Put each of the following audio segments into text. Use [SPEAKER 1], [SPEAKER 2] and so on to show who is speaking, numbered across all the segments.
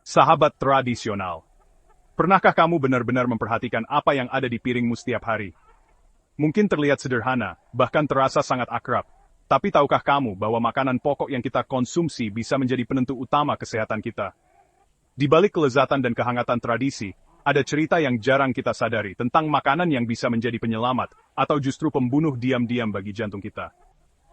[SPEAKER 1] Sahabat tradisional, pernahkah kamu benar-benar memperhatikan apa yang ada di piringmu setiap hari? Mungkin terlihat sederhana, bahkan terasa sangat akrab. Tapi tahukah kamu bahwa makanan pokok yang kita konsumsi bisa menjadi penentu utama kesehatan kita? Di balik kelezatan dan kehangatan tradisi, ada cerita yang jarang kita sadari tentang makanan yang bisa menjadi penyelamat, atau justru pembunuh diam-diam bagi jantung kita.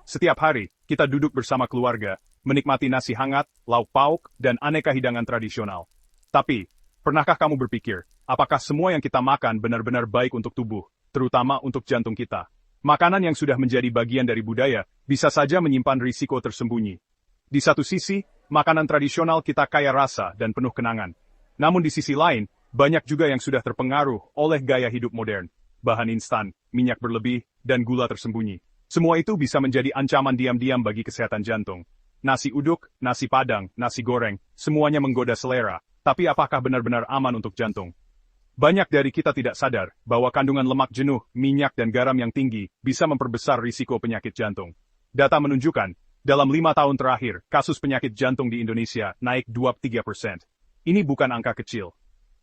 [SPEAKER 1] Setiap hari, kita duduk bersama keluarga, menikmati nasi hangat, lauk pauk, dan aneka hidangan tradisional. Tapi, pernahkah kamu berpikir, apakah semua yang kita makan benar-benar baik untuk tubuh, terutama untuk jantung kita? Makanan yang sudah menjadi bagian dari budaya, bisa saja menyimpan risiko tersembunyi. Di satu sisi, makanan tradisional kita kaya rasa dan penuh kenangan. Namun di sisi lain, banyak juga yang sudah terpengaruh oleh gaya hidup modern, bahan instan, minyak berlebih, dan gula tersembunyi. Semua itu bisa menjadi ancaman diam-diam bagi kesehatan jantung. Nasi uduk, nasi padang, nasi goreng, semuanya menggoda selera, tapi apakah benar-benar aman untuk jantung? Banyak dari kita tidak sadar bahwa kandungan lemak jenuh, minyak dan garam yang tinggi bisa memperbesar risiko penyakit jantung. Data menunjukkan, dalam 5 tahun terakhir, kasus penyakit jantung di Indonesia naik 23%. Ini bukan angka kecil.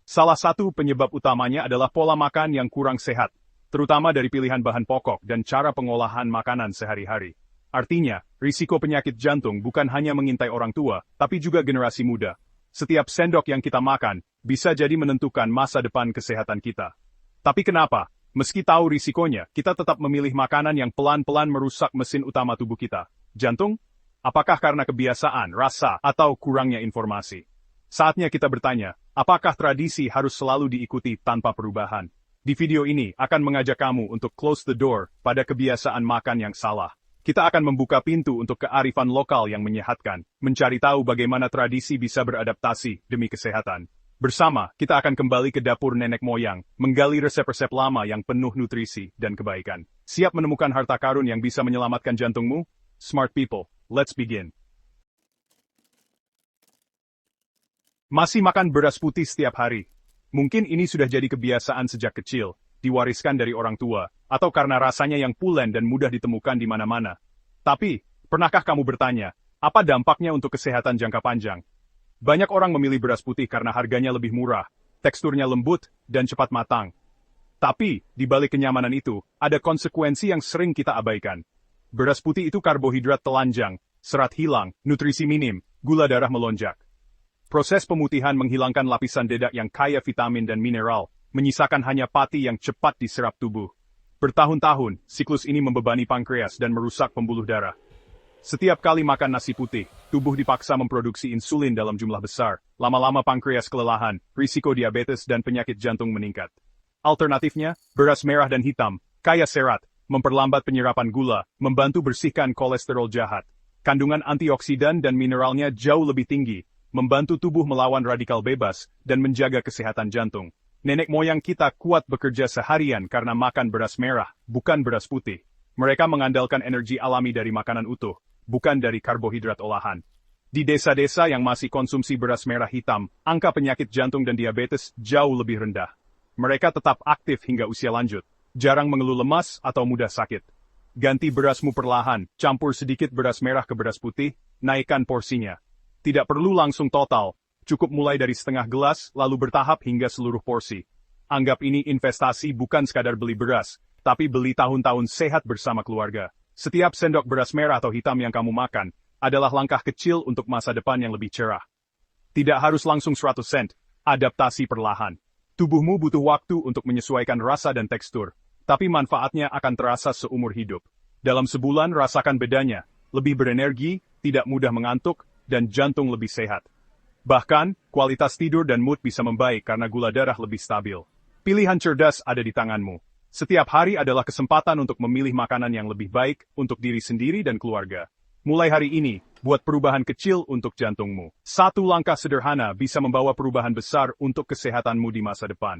[SPEAKER 1] Salah satu penyebab utamanya adalah pola makan yang kurang sehat, terutama dari pilihan bahan pokok dan cara pengolahan makanan sehari-hari. Artinya, risiko penyakit jantung bukan hanya mengintai orang tua, tapi juga generasi muda. Setiap sendok yang kita makan, bisa jadi menentukan masa depan kesehatan kita. Tapi kenapa? Meski tahu risikonya, kita tetap memilih makanan yang pelan-pelan merusak mesin utama tubuh kita. Jantung? Apakah karena kebiasaan, rasa, atau kurangnya informasi? Saatnya kita bertanya, apakah tradisi harus selalu diikuti tanpa perubahan? Di video ini akan mengajak kamu untuk close the door pada kebiasaan makan yang salah. Kita akan membuka pintu untuk kearifan lokal yang menyehatkan, mencari tahu bagaimana tradisi bisa beradaptasi demi kesehatan. Bersama, kita akan kembali ke dapur nenek moyang, menggali resep-resep lama yang penuh nutrisi dan kebaikan. Siap menemukan harta karun yang bisa menyelamatkan jantungmu? Smart people, let's begin. Masih makan beras putih setiap hari? Mungkin ini sudah jadi kebiasaan sejak kecil, diwariskan dari orang tua, atau karena rasanya yang pulen dan mudah ditemukan di mana-mana. Tapi, pernahkah kamu bertanya, apa dampaknya untuk kesehatan jangka panjang? Banyak orang memilih beras putih karena harganya lebih murah, teksturnya lembut, dan cepat matang. Tapi, di balik kenyamanan itu, ada konsekuensi yang sering kita abaikan. Beras putih itu karbohidrat telanjang, serat hilang, nutrisi minim, gula darah melonjak. Proses pemutihan menghilangkan lapisan dedak yang kaya vitamin dan mineral, menyisakan hanya pati yang cepat diserap tubuh. Bertahun-tahun, siklus ini membebani pankreas dan merusak pembuluh darah. Setiap kali makan nasi putih, tubuh dipaksa memproduksi insulin dalam jumlah besar. Lama-lama pankreas kelelahan, risiko diabetes dan penyakit jantung meningkat. Alternatifnya, beras merah dan hitam, kaya serat, memperlambat penyerapan gula, membantu bersihkan kolesterol jahat. Kandungan antioksidan dan mineralnya jauh lebih tinggi, membantu tubuh melawan radikal bebas, dan menjaga kesehatan jantung. Nenek moyang kita kuat bekerja seharian karena makan beras merah, bukan beras putih. Mereka mengandalkan energi alami dari makanan utuh, bukan dari karbohidrat olahan. Di desa-desa yang masih konsumsi beras merah hitam, angka penyakit jantung dan diabetes jauh lebih rendah. Mereka tetap aktif hingga usia lanjut, jarang mengeluh lemas atau mudah sakit. Ganti berasmu perlahan, campur sedikit beras merah ke beras putih, naikkan porsinya. Tidak perlu langsung total, cukup mulai dari setengah gelas, lalu bertahap hingga seluruh porsi. Anggap ini investasi bukan sekadar beli beras, tapi beli tahun-tahun sehat bersama keluarga. Setiap sendok beras merah atau hitam yang kamu makan, adalah langkah kecil untuk masa depan yang lebih cerah. Tidak harus langsung 100 sen, adaptasi perlahan. Tubuhmu butuh waktu untuk menyesuaikan rasa dan tekstur, tapi manfaatnya akan terasa seumur hidup. Dalam sebulan rasakan bedanya, lebih berenergi, tidak mudah mengantuk, dan jantung lebih sehat. Bahkan, kualitas tidur dan mood bisa membaik karena gula darah lebih stabil. Pilihan cerdas ada di tanganmu. Setiap hari adalah kesempatan untuk memilih makanan yang lebih baik untuk diri sendiri dan keluarga. Mulai hari ini, buat perubahan kecil untuk jantungmu. Satu langkah sederhana bisa membawa perubahan besar untuk kesehatanmu di masa depan.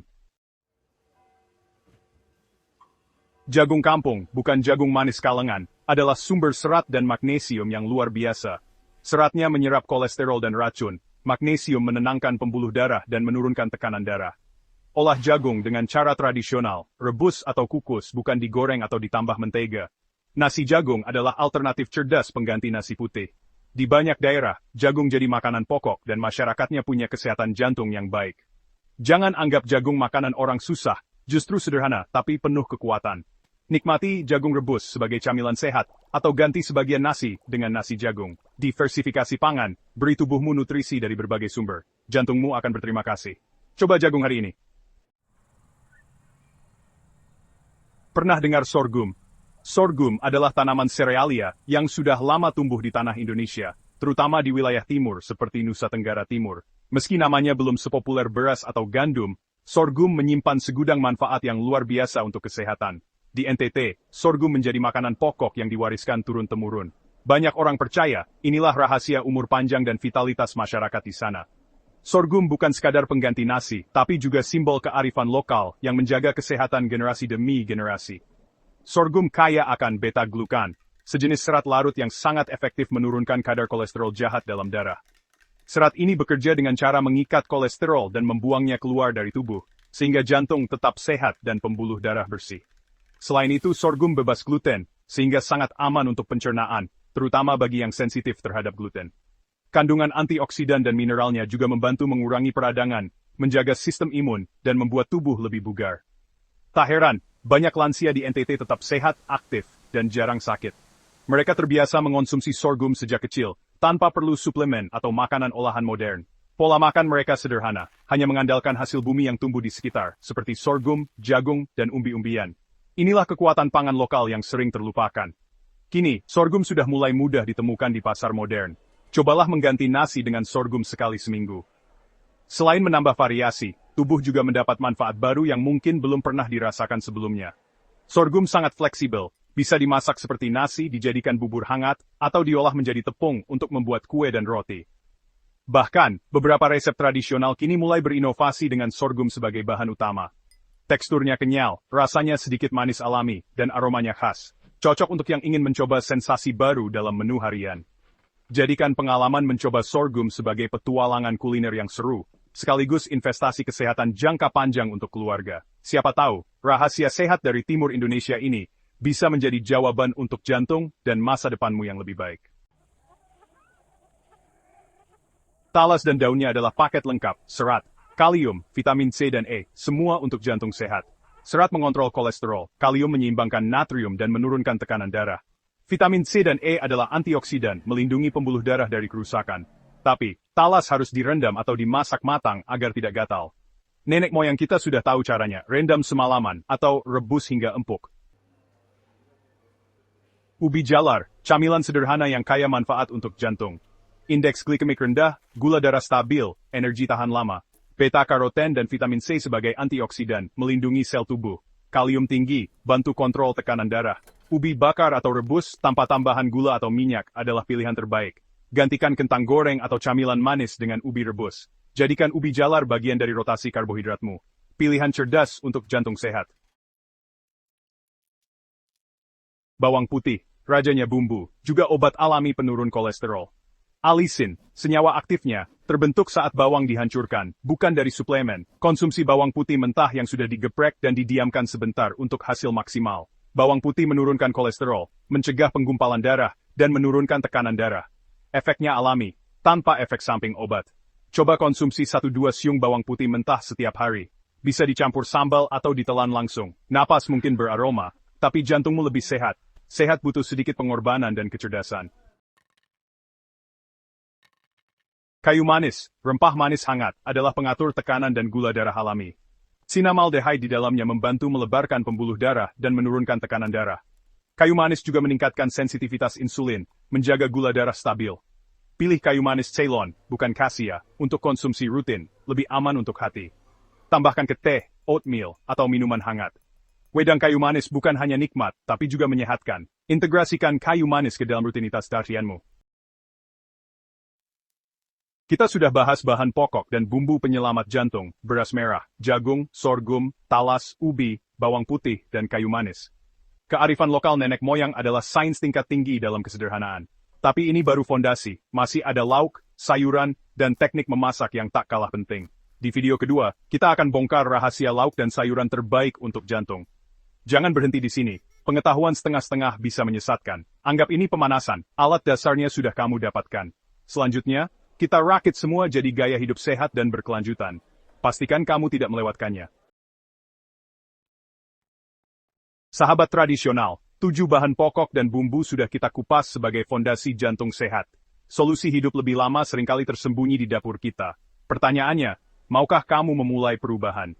[SPEAKER 1] Jagung kampung, bukan jagung manis kalengan, adalah sumber serat dan magnesium yang luar biasa. Seratnya menyerap kolesterol dan racun, magnesium menenangkan pembuluh darah dan menurunkan tekanan darah. Olah jagung dengan cara tradisional, rebus atau kukus bukan digoreng atau ditambah mentega. Nasi jagung adalah alternatif cerdas pengganti nasi putih. Di banyak daerah, jagung jadi makanan pokok dan masyarakatnya punya kesehatan jantung yang baik. Jangan anggap jagung makanan orang susah, justru sederhana tapi penuh kekuatan. Nikmati jagung rebus sebagai camilan sehat, atau ganti sebagian nasi dengan nasi jagung. Diversifikasi pangan, beri tubuhmu nutrisi dari berbagai sumber. Jantungmu akan berterima kasih. Coba jagung hari ini. Pernah dengar sorghum? Sorghum adalah tanaman serealia yang sudah lama tumbuh di tanah Indonesia, terutama di wilayah timur seperti Nusa Tenggara Timur. Meski namanya belum sepopuler beras atau gandum, sorghum menyimpan segudang manfaat yang luar biasa untuk kesehatan. Di NTT, sorghum menjadi makanan pokok yang diwariskan turun-temurun. Banyak orang percaya, inilah rahasia umur panjang dan vitalitas masyarakat di sana. Sorghum bukan sekadar pengganti nasi, tapi juga simbol kearifan lokal yang menjaga kesehatan generasi demi generasi. Sorghum kaya akan beta-glukan, sejenis serat larut yang sangat efektif menurunkan kadar kolesterol jahat dalam darah. Serat ini bekerja dengan cara mengikat kolesterol dan membuangnya keluar dari tubuh, sehingga jantung tetap sehat dan pembuluh darah bersih. Selain itu, sorghum bebas gluten, sehingga sangat aman untuk pencernaan, terutama bagi yang sensitif terhadap gluten. Kandungan antioksidan dan mineralnya juga membantu mengurangi peradangan, menjaga sistem imun, dan membuat tubuh lebih bugar. Tak heran, banyak lansia di NTT tetap sehat, aktif, dan jarang sakit. Mereka terbiasa mengonsumsi sorghum sejak kecil, tanpa perlu suplemen atau makanan olahan modern. Pola makan mereka sederhana, hanya mengandalkan hasil bumi yang tumbuh di sekitar, seperti sorghum, jagung, dan umbi-umbian. Inilah kekuatan pangan lokal yang sering terlupakan. Kini, sorghum sudah mulai mudah ditemukan di pasar modern. Cobalah mengganti nasi dengan sorghum sekali seminggu. Selain menambah variasi, tubuh juga mendapat manfaat baru yang mungkin belum pernah dirasakan sebelumnya. Sorghum sangat fleksibel, bisa dimasak seperti nasi, dijadikan bubur hangat, atau diolah menjadi tepung untuk membuat kue dan roti. Bahkan, beberapa resep tradisional kini mulai berinovasi dengan sorghum sebagai bahan utama. Teksturnya kenyal, rasanya sedikit manis alami, dan aromanya khas. Cocok untuk yang ingin mencoba sensasi baru dalam menu harian. Jadikan pengalaman mencoba sorghum sebagai petualangan kuliner yang seru, sekaligus investasi kesehatan jangka panjang untuk keluarga. Siapa tahu, rahasia sehat dari timur Indonesia ini bisa menjadi jawaban untuk jantung dan masa depanmu yang lebih baik. Talas dan daunnya adalah paket lengkap, serat, kalium, vitamin C dan E, semua untuk jantung sehat. Serat mengontrol kolesterol, kalium menyeimbangkan natrium dan menurunkan tekanan darah. Vitamin C dan E adalah antioksidan, melindungi pembuluh darah dari kerusakan. Tapi, talas harus direndam atau dimasak matang agar tidak gatal. Nenek moyang kita sudah tahu caranya, rendam semalaman, atau rebus hingga empuk. Ubi jalar, camilan sederhana yang kaya manfaat untuk jantung. Indeks glikemik rendah, gula darah stabil, energi tahan lama. Beta-karoten dan vitamin C sebagai antioksidan, melindungi sel tubuh. Kalium tinggi, bantu kontrol tekanan darah. Ubi bakar atau rebus tanpa tambahan gula atau minyak adalah pilihan terbaik. Gantikan kentang goreng atau camilan manis dengan ubi rebus. Jadikan ubi jalar bagian dari rotasi karbohidratmu. Pilihan cerdas untuk jantung sehat. Bawang putih, rajanya bumbu, juga obat alami penurun kolesterol. Alisin, senyawa aktifnya, terbentuk saat bawang dihancurkan, bukan dari suplemen. Konsumsi bawang putih mentah yang sudah digeprek dan didiamkan sebentar untuk hasil maksimal. Bawang putih menurunkan kolesterol, mencegah penggumpalan darah, dan menurunkan tekanan darah. Efeknya alami, tanpa efek samping obat. Coba konsumsi 1-2 siung bawang putih mentah setiap hari. Bisa dicampur sambal atau ditelan langsung. Napas mungkin beraroma, tapi jantungmu lebih sehat. Sehat butuh sedikit pengorbanan dan kecerdasan. Kayu manis, rempah manis hangat, adalah pengatur tekanan dan gula darah alami. Cinnamaldehyde di dalamnya membantu melebarkan pembuluh darah dan menurunkan tekanan darah. Kayu manis juga meningkatkan sensitivitas insulin, menjaga gula darah stabil. Pilih kayu manis Ceylon, bukan Cassia, untuk konsumsi rutin, lebih aman untuk hati. Tambahkan ke teh, oatmeal, atau minuman hangat. Wedang kayu manis bukan hanya nikmat, tapi juga menyehatkan. Integrasikan kayu manis ke dalam rutinitas harianmu. Kita sudah bahas bahan pokok dan bumbu penyelamat jantung, beras merah, jagung, sorghum, talas, ubi, bawang putih, dan kayu manis. Kearifan lokal nenek moyang adalah sains tingkat tinggi dalam kesederhanaan. Tapi ini baru fondasi, masih ada lauk, sayuran, dan teknik memasak yang tak kalah penting. Di video kedua, kita akan bongkar rahasia lauk dan sayuran terbaik untuk jantung. Jangan berhenti di sini. Pengetahuan setengah-setengah bisa menyesatkan. Anggap ini pemanasan, alat dasarnya sudah kamu dapatkan. Selanjutnya, kita rakit semua jadi gaya hidup sehat dan berkelanjutan. Pastikan kamu tidak melewatkannya. Sahabat tradisional, 7 bahan pokok dan bumbu sudah kita kupas sebagai fondasi jantung sehat. Solusi hidup lebih lama seringkali tersembunyi di dapur kita. Pertanyaannya, maukah kamu memulai perubahan?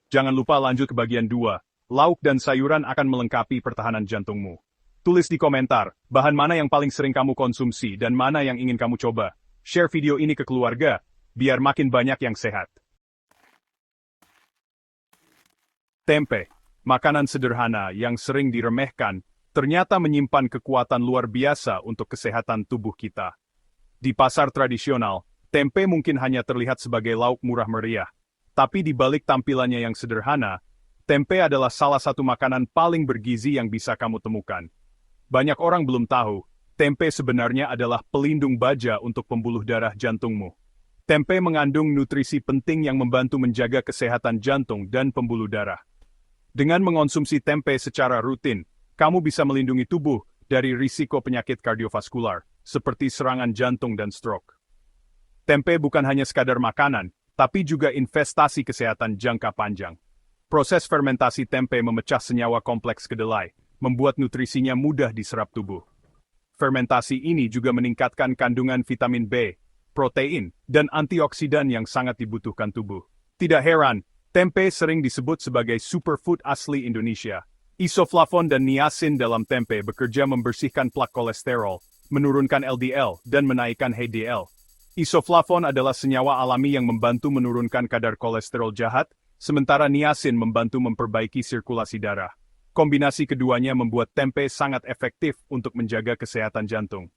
[SPEAKER 1] Jangan lupa lanjut ke bagian 2. Lauk dan sayuran akan melengkapi pertahanan jantungmu. Tulis di komentar, bahan mana yang paling sering kamu konsumsi dan mana yang ingin kamu coba. Share video ini ke keluarga, biar makin banyak yang sehat. Tempe, makanan sederhana yang sering diremehkan, ternyata menyimpan kekuatan luar biasa untuk kesehatan tubuh kita. Di pasar tradisional, tempe mungkin hanya terlihat sebagai lauk murah meriah. Tapi di balik tampilannya yang sederhana, tempe adalah salah satu makanan paling bergizi yang bisa kamu temukan. Banyak orang belum tahu, tempe sebenarnya adalah pelindung baja untuk pembuluh darah jantungmu. Tempe mengandung nutrisi penting yang membantu menjaga kesehatan jantung dan pembuluh darah. Dengan mengonsumsi tempe secara rutin, kamu bisa melindungi tubuh dari risiko penyakit kardiovaskular, seperti serangan jantung dan stroke. Tempe bukan hanya sekadar makanan, tapi juga investasi kesehatan jangka panjang. Proses fermentasi tempe memecah senyawa kompleks kedelai, membuat nutrisinya mudah diserap tubuh. Fermentasi ini juga meningkatkan kandungan vitamin B, protein, dan antioksidan yang sangat dibutuhkan tubuh. Tidak heran, tempe sering disebut sebagai superfood asli Indonesia. Isoflavon dan niacin dalam tempe bekerja membersihkan plak kolesterol, menurunkan LDL, dan menaikkan HDL. Isoflavon adalah senyawa alami yang membantu menurunkan kadar kolesterol jahat, sementara niacin membantu memperbaiki sirkulasi darah. Kombinasi keduanya membuat tempe sangat efektif untuk menjaga kesehatan jantung.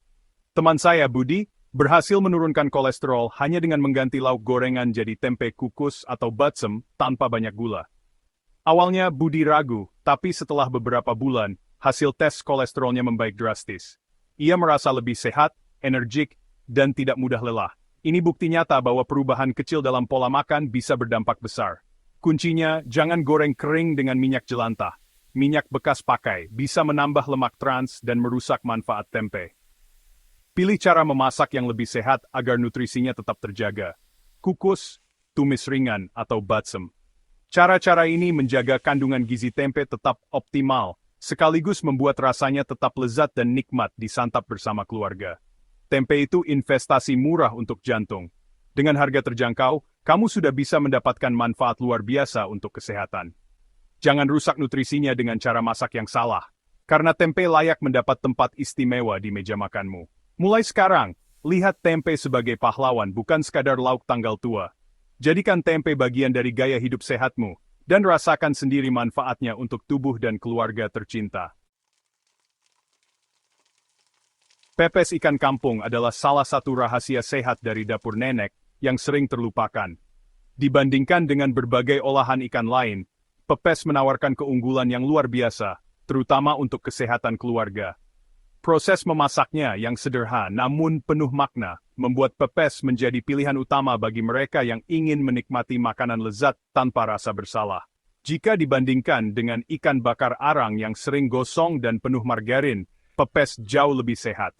[SPEAKER 1] Teman saya, Budi, berhasil menurunkan kolesterol hanya dengan mengganti lauk gorengan jadi tempe kukus atau batsem tanpa banyak gula. Awalnya Budi ragu, tapi setelah beberapa bulan, hasil tes kolesterolnya membaik drastis. Ia merasa lebih sehat, energik, dan tidak mudah lelah. Ini bukti nyata bahwa perubahan kecil dalam pola makan bisa berdampak besar. Kuncinya, jangan goreng kering dengan minyak jelantah. Minyak bekas pakai bisa menambah lemak trans dan merusak manfaat tempe. Pilih cara memasak yang lebih sehat agar nutrisinya tetap terjaga. Kukus, tumis ringan, atau batsem. Cara-cara ini menjaga kandungan gizi tempe tetap optimal, sekaligus membuat rasanya tetap lezat dan nikmat disantap bersama keluarga. Tempe itu investasi murah untuk jantung. Dengan harga terjangkau, kamu sudah bisa mendapatkan manfaat luar biasa untuk kesehatan. Jangan rusak nutrisinya dengan cara masak yang salah, karena tempe layak mendapat tempat istimewa di meja makanmu. Mulai sekarang, lihat tempe sebagai pahlawan bukan sekadar lauk tanggal tua. Jadikan tempe bagian dari gaya hidup sehatmu, dan rasakan sendiri manfaatnya untuk tubuh dan keluarga tercinta. Pepes ikan kampung adalah salah satu rahasia sehat dari dapur nenek yang sering terlupakan. Dibandingkan dengan berbagai olahan ikan lain, pepes menawarkan keunggulan yang luar biasa, terutama untuk kesehatan keluarga. Proses memasaknya yang sederhana namun penuh makna, membuat pepes menjadi pilihan utama bagi mereka yang ingin menikmati makanan lezat tanpa rasa bersalah. Jika dibandingkan dengan ikan bakar arang yang sering gosong dan penuh margarin, pepes jauh lebih sehat.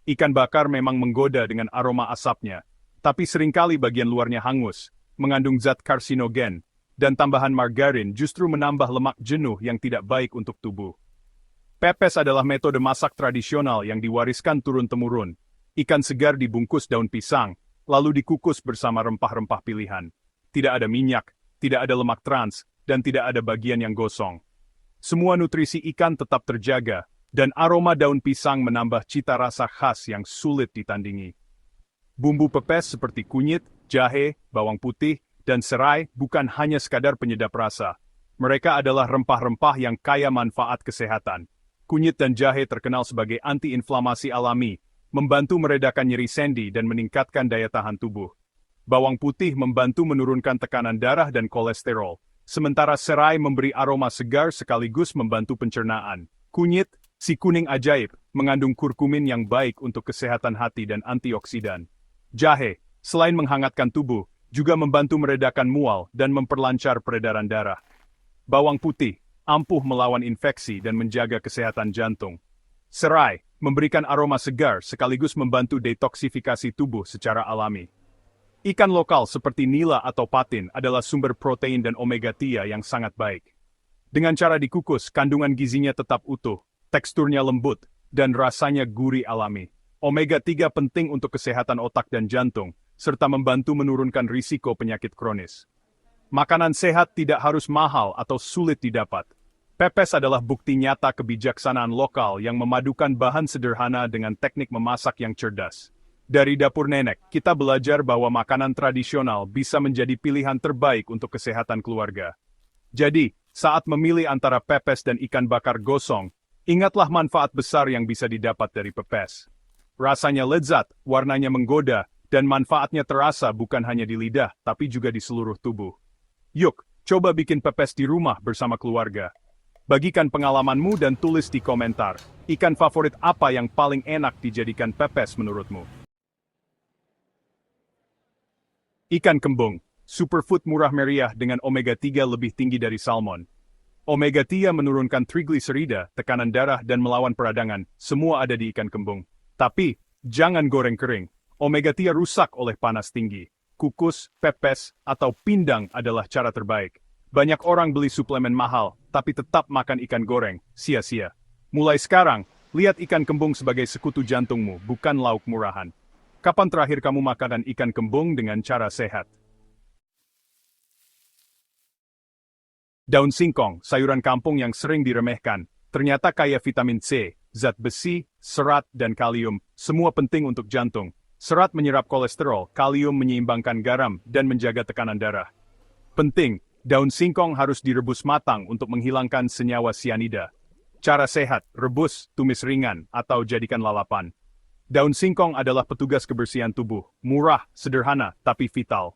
[SPEAKER 1] Ikan bakar memang menggoda dengan aroma asapnya, tapi seringkali bagian luarnya hangus, mengandung zat karsinogen, dan tambahan margarin justru menambah lemak jenuh yang tidak baik untuk tubuh. Pepes adalah metode masak tradisional yang diwariskan turun-temurun. Ikan segar dibungkus daun pisang, lalu dikukus bersama rempah-rempah pilihan. Tidak ada minyak, tidak ada lemak trans, dan tidak ada bagian yang gosong. Semua nutrisi ikan tetap terjaga, dan aroma daun pisang menambah cita rasa khas yang sulit ditandingi. Bumbu pepes seperti kunyit, jahe, bawang putih, dan serai bukan hanya sekadar penyedap rasa. Mereka adalah rempah-rempah yang kaya manfaat kesehatan. Kunyit dan jahe terkenal sebagai antiinflamasi alami, membantu meredakan nyeri sendi dan meningkatkan daya tahan tubuh. Bawang putih membantu menurunkan tekanan darah dan kolesterol, sementara serai memberi aroma segar sekaligus membantu pencernaan. Kunyit, si kuning ajaib, mengandung kurkumin yang baik untuk kesehatan hati dan antioksidan. Jahe, selain menghangatkan tubuh, juga membantu meredakan mual dan memperlancar peredaran darah. Bawang putih, ampuh melawan infeksi dan menjaga kesehatan jantung. Serai, memberikan aroma segar sekaligus membantu detoksifikasi tubuh secara alami. Ikan lokal seperti nila atau patin adalah sumber protein dan omega-3 yang sangat baik. Dengan cara dikukus, kandungan gizinya tetap utuh, teksturnya lembut, dan rasanya gurih alami. Omega-3 penting untuk kesehatan otak dan jantung, serta membantu menurunkan risiko penyakit kronis. Makanan sehat tidak harus mahal atau sulit didapat. Pepes adalah bukti nyata kebijaksanaan lokal yang memadukan bahan sederhana dengan teknik memasak yang cerdas. Dari dapur nenek, kita belajar bahwa makanan tradisional bisa menjadi pilihan terbaik untuk kesehatan keluarga. Jadi, saat memilih antara pepes dan ikan bakar gosong, ingatlah manfaat besar yang bisa didapat dari pepes. Rasanya lezat, warnanya menggoda, dan manfaatnya terasa bukan hanya di lidah, tapi juga di seluruh tubuh. Yuk, coba bikin pepes di rumah bersama keluarga. Bagikan pengalamanmu dan tulis di komentar, ikan favorit apa yang paling enak dijadikan pepes menurutmu? Ikan kembung, superfood murah meriah dengan omega-3 lebih tinggi dari salmon. Omega-3 menurunkan trigliserida, tekanan darah dan melawan peradangan, semua ada di ikan kembung. Tapi, jangan goreng kering. Omega-3 rusak oleh panas tinggi. Kukus, pepes, atau pindang adalah cara terbaik. Banyak orang beli suplemen mahal, tapi tetap makan ikan goreng, sia-sia. Mulai sekarang, lihat ikan kembung sebagai sekutu jantungmu, bukan lauk murahan. Kapan terakhir kamu makan ikan kembung dengan cara sehat? Daun singkong, sayuran kampung yang sering diremehkan, ternyata kaya vitamin C, zat besi, serat, dan kalium, semua penting untuk jantung. Serat menyerap kolesterol, kalium menyeimbangkan garam, dan menjaga tekanan darah. Penting, daun singkong harus direbus matang untuk menghilangkan senyawa sianida. Cara sehat, rebus, tumis ringan, atau jadikan lalapan. Daun singkong adalah petugas kebersihan tubuh, murah, sederhana, tapi vital.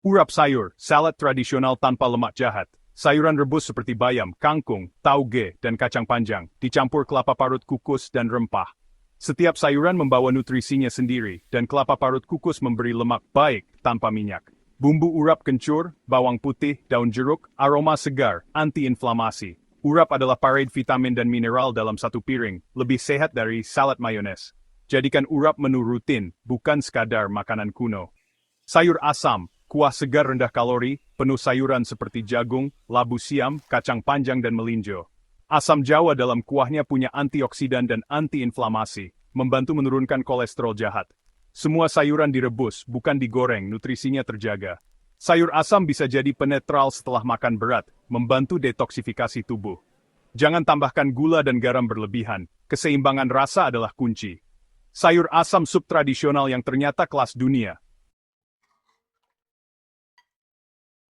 [SPEAKER 1] Urap sayur, salad tradisional tanpa lemak jahat. Sayuran rebus seperti bayam, kangkung, tauge, dan kacang panjang, dicampur kelapa parut kukus dan rempah. Setiap sayuran membawa nutrisinya sendiri, dan kelapa parut kukus memberi lemak baik tanpa minyak. Bumbu urap kencur, bawang putih, daun jeruk, aroma segar, anti-inflamasi. Urap adalah parade vitamin dan mineral dalam satu piring, lebih sehat dari salad mayones. Jadikan urap menu rutin, bukan sekadar makanan kuno. Sayur asam, kuah segar rendah kalori, penuh sayuran seperti jagung, labu siam, kacang panjang dan melinjo. Asam jawa dalam kuahnya punya antioksidan dan anti-inflamasi, membantu menurunkan kolesterol jahat. Semua sayuran direbus, bukan digoreng, nutrisinya terjaga. Sayur asam bisa jadi penetral setelah makan berat, membantu detoksifikasi tubuh. Jangan tambahkan gula dan garam berlebihan, keseimbangan rasa adalah kunci. Sayur asam sup tradisional yang ternyata kelas dunia.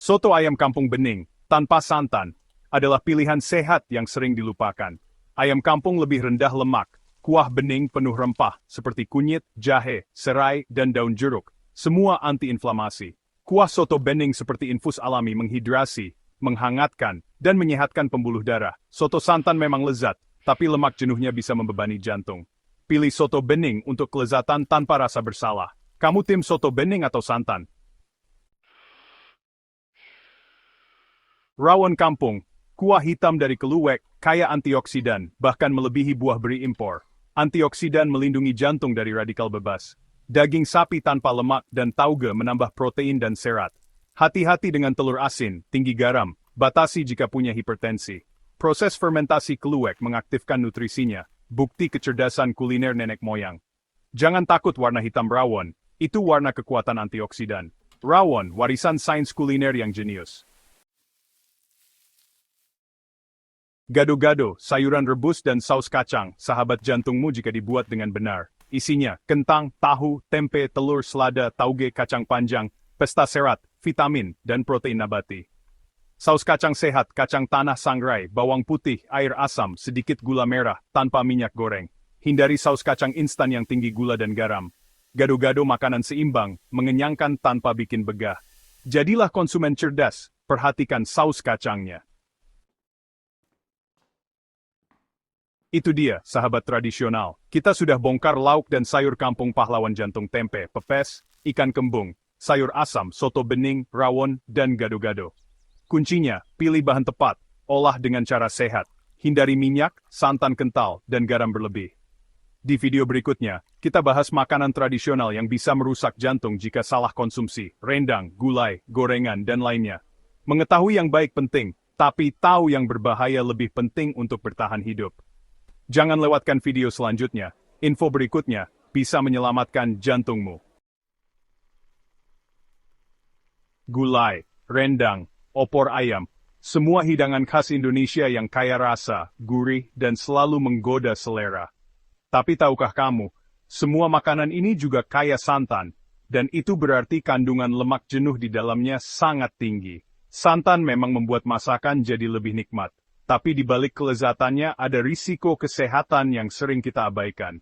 [SPEAKER 1] Soto ayam kampung bening, tanpa santan, adalah pilihan sehat yang sering dilupakan. Ayam kampung lebih rendah lemak. Kuah bening penuh rempah, seperti kunyit, jahe, serai, dan daun jeruk. Semua anti-inflamasi. Kuah soto bening seperti infus alami menghidrasi, menghangatkan, dan menyehatkan pembuluh darah. Soto santan memang lezat, tapi lemak jenuhnya bisa membebani jantung. Pilih soto bening untuk kelezatan tanpa rasa bersalah. Kamu tim soto bening atau santan? Rawon kampung, kuah hitam dari keluwek, kaya antioksidan, bahkan melebihi buah beri impor. Antioksidan melindungi jantung dari radikal bebas. Daging sapi tanpa lemak dan tauge menambah protein dan serat. Hati-hati dengan telur asin, tinggi garam, batasi jika punya hipertensi. Proses fermentasi keluwek mengaktifkan nutrisinya, bukti kecerdasan kuliner nenek moyang. Jangan takut warna hitam rawon, itu warna kekuatan antioksidan. Rawon, warisan sains kuliner yang jenius. Gado-gado, sayuran rebus dan saus kacang, sahabat jantungmu jika dibuat dengan benar. Isinya, kentang, tahu, tempe, telur, selada, tauge, kacang panjang, pesta serat, vitamin, dan protein nabati. Saus kacang sehat, kacang tanah sangrai, bawang putih, air asam, sedikit gula merah, tanpa minyak goreng. Hindari saus kacang instan yang tinggi gula dan garam. Gado-gado makanan seimbang, mengenyangkan tanpa bikin begah. Jadilah konsumen cerdas, perhatikan saus kacangnya. Itu dia, sahabat tradisional. Kita sudah bongkar lauk dan sayur kampung pahlawan jantung tempe, pepes, ikan kembung, sayur asam, soto bening, rawon, dan gado-gado. Kuncinya, pilih bahan tepat, olah dengan cara sehat. Hindari minyak, santan kental, dan garam berlebih. Di video berikutnya, kita bahas makanan tradisional yang bisa merusak jantung jika salah konsumsi, rendang, gulai, gorengan, dan lainnya. Mengetahui yang baik penting, tapi tahu yang berbahaya lebih penting untuk bertahan hidup. Jangan lewatkan video selanjutnya, info berikutnya bisa menyelamatkan jantungmu. Gulai, rendang, opor ayam, semua hidangan khas Indonesia yang kaya rasa, gurih, dan selalu menggoda selera. Tapi tahukah kamu, semua makanan ini juga kaya santan, dan itu berarti kandungan lemak jenuh di dalamnya sangat tinggi. Santan memang membuat masakan jadi lebih nikmat, tapi di balik kelezatannya ada risiko kesehatan yang sering kita abaikan.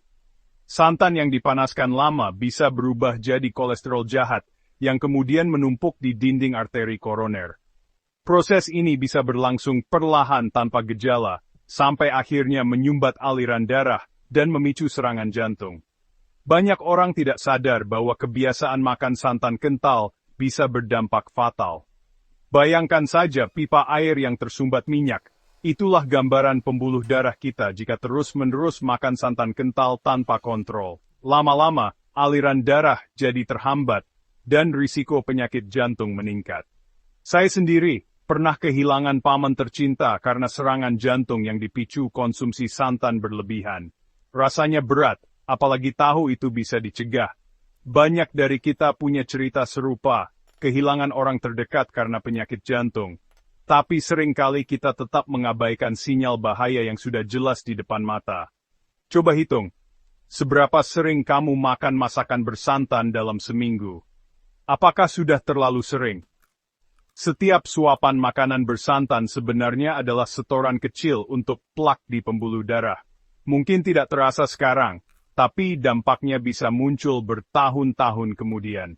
[SPEAKER 1] Santan yang dipanaskan lama bisa berubah jadi kolesterol jahat, yang kemudian menumpuk di dinding arteri koroner. Proses ini bisa berlangsung perlahan tanpa gejala, sampai akhirnya menyumbat aliran darah dan memicu serangan jantung. Banyak orang tidak sadar bahwa kebiasaan makan santan kental bisa berdampak fatal. Bayangkan saja pipa air yang tersumbat minyak. Itulah gambaran pembuluh darah kita jika terus-menerus makan santan kental tanpa kontrol. Lama-lama, aliran darah jadi terhambat, dan risiko penyakit jantung meningkat. Saya sendiri pernah kehilangan paman tercinta karena serangan jantung yang dipicu konsumsi santan berlebihan. Rasanya berat, apalagi tahu itu bisa dicegah. Banyak dari kita punya cerita serupa, kehilangan orang terdekat karena penyakit jantung. Tapi seringkali kita tetap mengabaikan sinyal bahaya yang sudah jelas di depan mata. Coba hitung, seberapa sering kamu makan masakan bersantan dalam seminggu? Apakah sudah terlalu sering? Setiap suapan makanan bersantan sebenarnya adalah setoran kecil untuk plak di pembuluh darah. Mungkin tidak terasa sekarang, tapi dampaknya bisa muncul bertahun-tahun kemudian.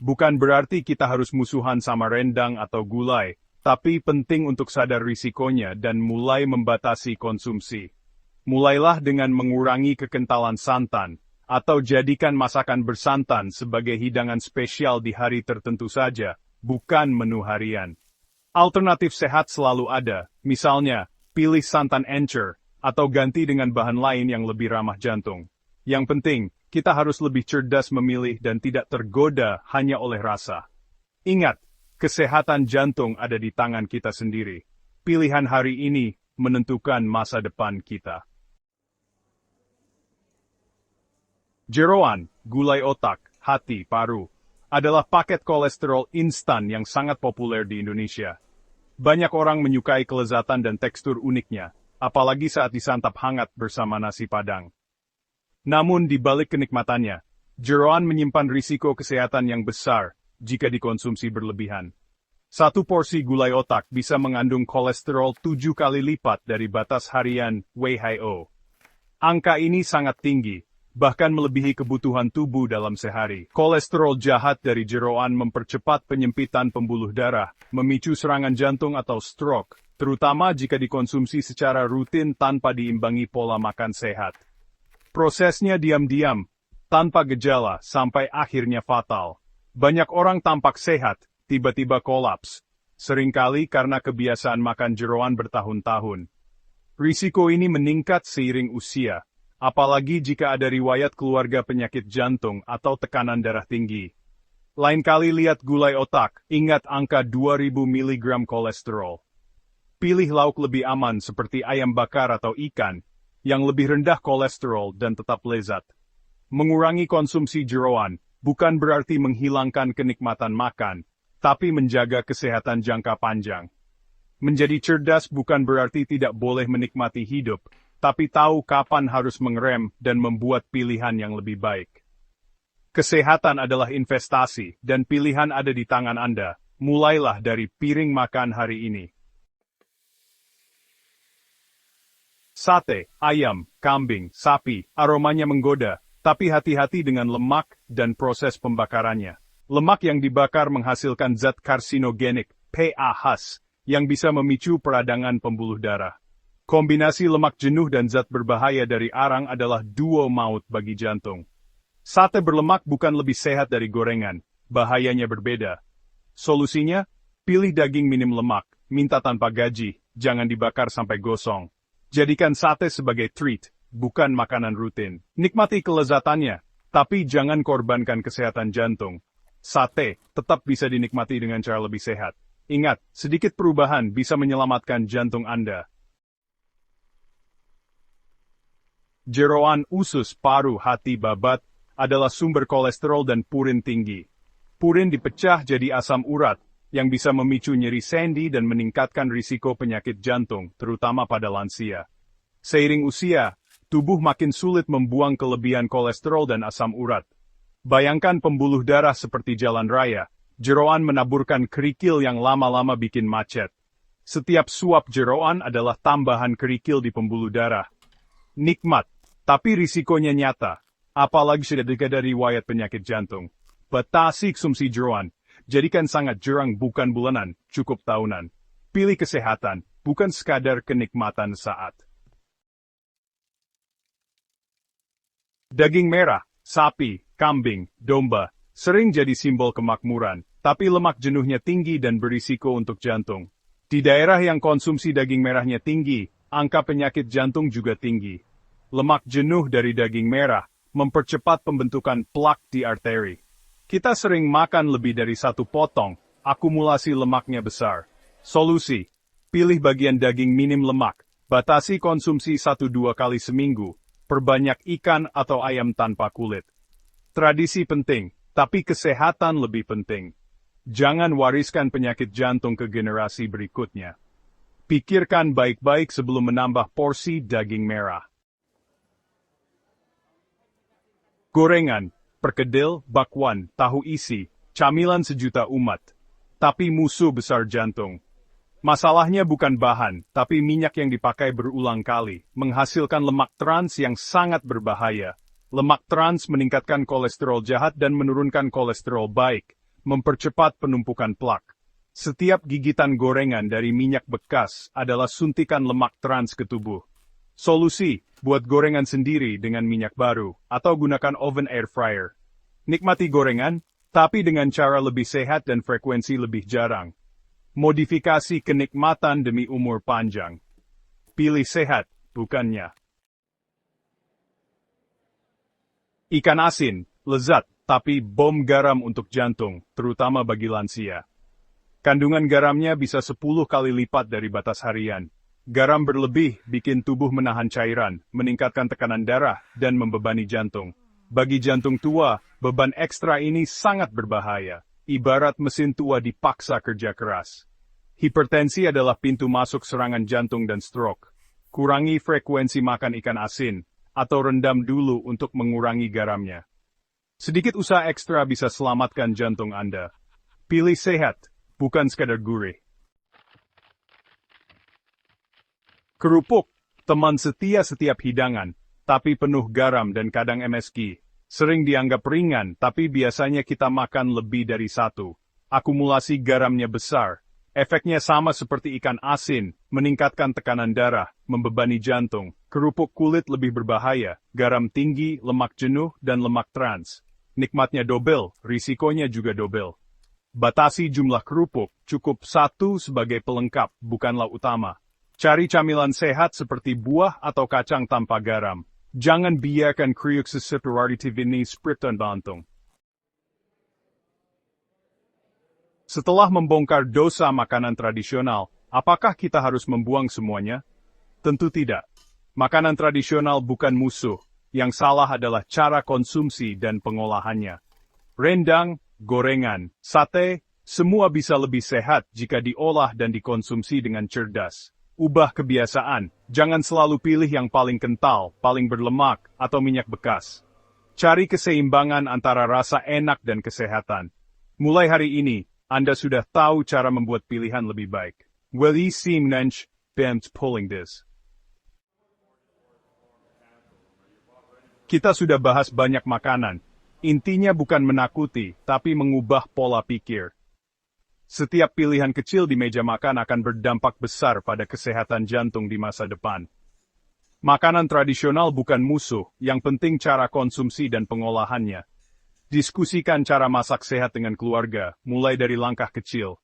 [SPEAKER 1] Bukan berarti kita harus musuhan sama rendang atau gulai, tapi penting untuk sadar risikonya dan mulai membatasi konsumsi. Mulailah dengan mengurangi kekentalan santan, atau jadikan masakan bersantan sebagai hidangan spesial di hari tertentu saja, bukan menu harian. Alternatif sehat selalu ada, misalnya, pilih santan encer, atau ganti dengan bahan lain yang lebih ramah jantung. Yang penting, kita harus lebih cerdas memilih dan tidak tergoda hanya oleh rasa. Ingat, kesehatan jantung ada di tangan kita sendiri. Pilihan hari ini menentukan masa depan kita. Jeroan, gulai otak, hati, paru, adalah paket kolesterol instan yang sangat populer di Indonesia. Banyak orang menyukai kelezatan dan tekstur uniknya, apalagi saat disantap hangat bersama nasi Padang. Namun di balik kenikmatannya, jeroan menyimpan risiko kesehatan yang besar jika dikonsumsi berlebihan. Satu porsi gulai otak bisa mengandung kolesterol 7 kali lipat dari batas harian WHO. Angka ini sangat tinggi, bahkan melebihi kebutuhan tubuh dalam sehari. Kolesterol jahat dari jeroan mempercepat penyempitan pembuluh darah, memicu serangan jantung atau stroke, terutama jika dikonsumsi secara rutin tanpa diimbangi pola makan sehat. Prosesnya diam-diam, tanpa gejala, sampai akhirnya fatal. Banyak orang tampak sehat, tiba-tiba kolaps. Seringkali karena kebiasaan makan jeroan bertahun-tahun. Risiko ini meningkat seiring usia, apalagi jika ada riwayat keluarga penyakit jantung atau tekanan darah tinggi. Lain kali lihat gulai otak, ingat angka 2000 mg kolesterol. Pilih lauk lebih aman seperti ayam bakar atau ikan, yang lebih rendah kolesterol dan tetap lezat. Mengurangi konsumsi jeroan bukan berarti menghilangkan kenikmatan makan, tapi menjaga kesehatan jangka panjang. Menjadi cerdas bukan berarti tidak boleh menikmati hidup, tapi tahu kapan harus mengerem dan membuat pilihan yang lebih baik. Kesehatan adalah investasi, dan pilihan ada di tangan Anda. Mulailah dari piring makan hari ini. Sate, ayam, kambing, sapi, aromanya menggoda, tapi hati-hati dengan lemak dan proses pembakarannya. Lemak yang dibakar menghasilkan zat karsinogenik, PA khas, yang bisa memicu peradangan pembuluh darah. Kombinasi lemak jenuh dan zat berbahaya dari arang adalah duo maut bagi jantung. Sate berlemak bukan lebih sehat dari gorengan, bahayanya berbeda. Solusinya, pilih daging minim lemak, minta tanpa gaji, jangan dibakar sampai gosong. Jadikan sate sebagai treat, bukan makanan rutin. Nikmati kelezatannya, tapi jangan korbankan kesehatan jantung. Sate tetap bisa dinikmati dengan cara lebih sehat. Ingat, sedikit perubahan bisa menyelamatkan jantung Anda. Jeroan usus, paru, hati, babat adalah sumber kolesterol dan purin tinggi. Purin dipecah jadi asam urat, yang bisa memicu nyeri sendi dan meningkatkan risiko penyakit jantung, terutama pada lansia. Seiring usia, tubuh makin sulit membuang kelebihan kolesterol dan asam urat. Bayangkan pembuluh darah seperti jalan raya, jeroan menaburkan kerikil yang lama-lama bikin macet. Setiap suap jeroan adalah tambahan kerikil di pembuluh darah. Nikmat, tapi risikonya nyata, apalagi sudah ada riwayat penyakit jantung. Batasi konsumsi jeroan, jadikan sangat jarang bukan bulanan, cukup tahunan. Pilih kesehatan, bukan sekadar kenikmatan saat. Daging merah, sapi, kambing, domba, sering jadi simbol kemakmuran, tapi lemak jenuhnya tinggi dan berisiko untuk jantung. Di daerah yang konsumsi daging merahnya tinggi, angka penyakit jantung juga tinggi. Lemak jenuh dari daging merah mempercepat pembentukan plak di arteri. Kita sering makan lebih dari satu potong, akumulasi lemaknya besar. Solusi: pilih bagian daging minim lemak, batasi konsumsi 1-2 kali seminggu, perbanyak ikan atau ayam tanpa kulit. Tradisi penting, tapi kesehatan lebih penting. Jangan wariskan penyakit jantung ke generasi berikutnya. Pikirkan baik-baik sebelum menambah porsi daging merah. Gorengan, perkedel, bakwan, tahu isi, camilan sejuta umat. Tapi musuh besar jantung. Masalahnya bukan bahan, tapi minyak yang dipakai berulang kali, menghasilkan lemak trans yang sangat berbahaya. Lemak trans meningkatkan kolesterol jahat dan menurunkan kolesterol baik, mempercepat penumpukan plak. Setiap gigitan gorengan dari minyak bekas adalah suntikan lemak trans ke tubuh. Solusi: buat gorengan sendiri dengan minyak baru, atau gunakan oven air fryer. Nikmati gorengan, tapi dengan cara lebih sehat dan frekuensi lebih jarang. Modifikasi kenikmatan demi umur panjang. Pilih sehat, bukannya. Ikan asin, lezat, tapi bom garam untuk jantung, terutama bagi lansia. Kandungan garamnya bisa 10 kali lipat dari batas harian. Garam berlebih bikin tubuh menahan cairan, meningkatkan tekanan darah, dan membebani jantung. Bagi jantung tua, beban ekstra ini sangat berbahaya, ibarat mesin tua dipaksa kerja keras. Hipertensi adalah pintu masuk serangan jantung dan stroke. Kurangi frekuensi makan ikan asin, atau rendam dulu untuk mengurangi garamnya. Sedikit usaha ekstra bisa selamatkan jantung Anda. Pilih sehat, bukan sekadar gurih. Kerupuk, teman setia setiap hidangan, tapi penuh garam dan kadang MSG. Sering dianggap ringan, tapi biasanya kita makan lebih dari satu. Akumulasi garamnya besar. Efeknya sama seperti ikan asin, meningkatkan tekanan darah, membebani jantung. Kerupuk kulit lebih berbahaya, garam tinggi, lemak jenuh, dan lemak trans. Nikmatnya dobel, risikonya juga dobel. Batasi jumlah kerupuk, cukup satu sebagai pelengkap, bukanlah utama. Cari camilan sehat seperti buah atau kacang tanpa garam. Jangan biarkan kriuk seseparatitif ini spriptan bantung. Setelah membongkar dosa makanan tradisional, apakah kita harus membuang semuanya? Tentu tidak. Makanan tradisional bukan musuh. Yang salah adalah cara konsumsi dan pengolahannya. Rendang, gorengan, sate, semua bisa lebih sehat jika diolah dan dikonsumsi dengan cerdas. Ubah kebiasaan, jangan selalu pilih yang paling kental, paling berlemak, atau minyak bekas. Cari keseimbangan antara rasa enak dan kesehatan. Mulai hari ini, Anda sudah tahu cara membuat pilihan lebih baik. Will you seem nench, bent pulling this? Kita sudah bahas banyak makanan. Intinya bukan menakuti, tapi mengubah pola pikir. Setiap pilihan kecil di meja makan akan berdampak besar pada kesehatan jantung di masa depan. Makanan tradisional bukan musuh, yang penting cara konsumsi dan pengolahannya. Diskusikan cara masak sehat dengan keluarga, mulai dari langkah kecil.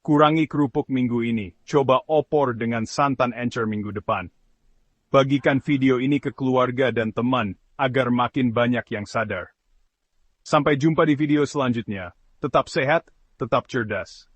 [SPEAKER 1] Kurangi kerupuk minggu ini, coba opor dengan santan encer minggu depan. Bagikan video ini ke keluarga dan teman, agar makin banyak yang sadar. Sampai jumpa di video selanjutnya. Tetap sehat, tetap cerdas.